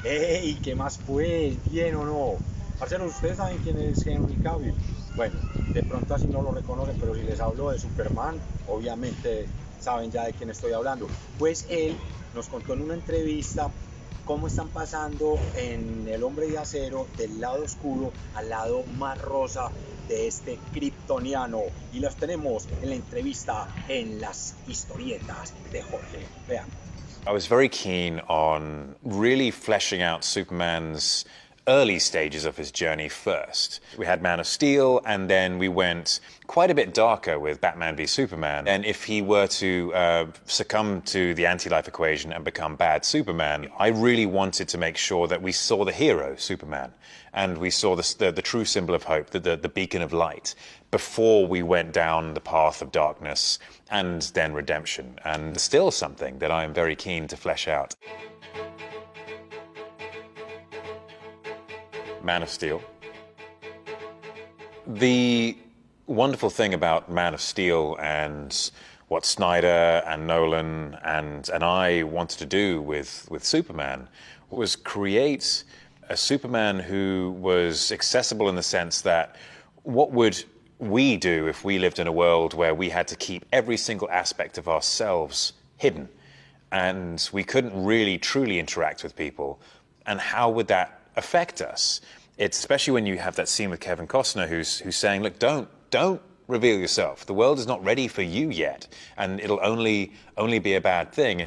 ¡Ey! ¿Qué más pues? ¿Bien o no? Parceros, ¿ustedes saben quién es Henry Cavill? Bueno, de pronto así no lo reconocen, pero si les hablo de Superman, obviamente saben ya de quién estoy hablando. Pues él nos contó en una entrevista cómo están pasando en El Hombre de Acero del lado oscuro al lado más rosa de este kryptoniano. Y los tenemos en la entrevista en las historietas de Jorge. Vean. I was very keen on really fleshing out Superman's early stages of his journey first. We had Man of Steel, and then we went quite a bit darker with Batman v Superman. And if he were to succumb to the anti-life equation and become bad Superman, I really wanted to make sure that we saw the hero, Superman, and we saw the true symbol of hope, the beacon of light, before we went down the path of darkness and then redemption. And still something that I am very keen to flesh out. Man of Steel. The wonderful thing about Man of Steel and what Snyder and Nolan and I wanted to do with Superman was create a Superman who was accessible in the sense that what would we do if we lived in a world where we had to keep every single aspect of ourselves hidden and we couldn't really truly interact with people, and how would that affect us? It's especially when you have that scene with Kevin Costner who's saying, look, don't reveal yourself. The world is not ready for you yet, and it'll only be a bad thing.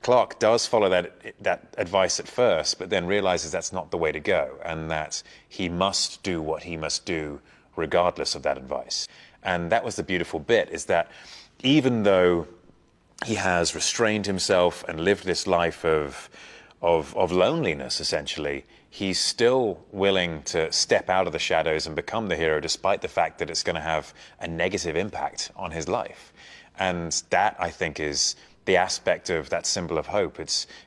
Clark does follow that advice at first, but then realizes that's not the way to go, and that he must do what he must do regardless of that advice. And that was the beautiful bit, is that even though he has restrained himself and lived this life of loneliness, essentially, he's still willing to step out of the shadows and become the hero, despite the fact that it's going to have a negative impact on his life. And that, I think, is the aspect of that symbol of hope.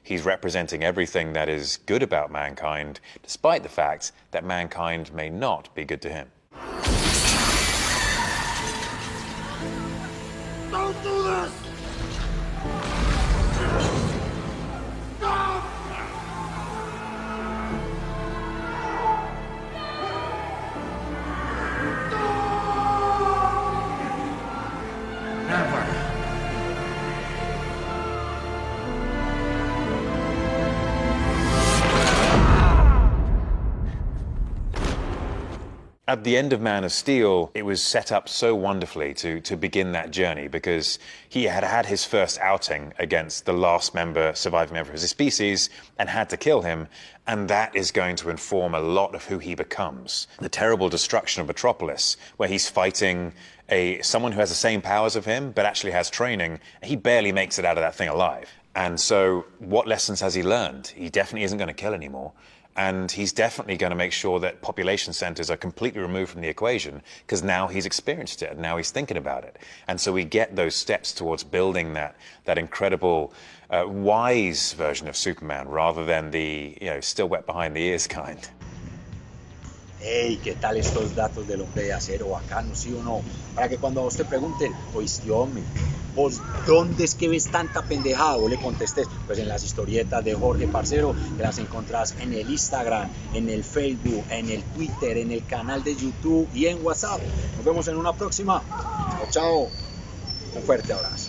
He's representing everything that is good about mankind, despite the fact that mankind may not be good to him. Don't do this! Stop! Never. At the end of Man of Steel, it was set up so wonderfully to begin that journey, because he had had his first outing against the last surviving member of his species, and had to kill him, and that is going to inform a lot of who he becomes. The terrible destruction of Metropolis, where he's fighting someone who has the same powers of him, but actually has training. He barely makes it out of that thing alive. And so what lessons has he learned? He definitely isn't going to kill anymore. And he's definitely going to make sure that population centers are completely removed from the equation, because now he's experienced it and now he's thinking about it. And so we get those steps towards building that incredible, wise version of Superman, rather than the, still wet behind the ears kind. ¡Ey! ¿Qué tal estos datos del Hombre de Acero? Bacano, ¿sí o no? Para que cuando a vos te pregunten, oíste, hombre, ¿vos dónde es que ves tanta pendejada? Vos le contestes, pues en las historietas de Jorge, parcero, que las encontrás en el Instagram, en el Facebook, en el Twitter, en el canal de YouTube y en WhatsApp. Nos vemos en una próxima. Chao, chao. Un fuerte abrazo.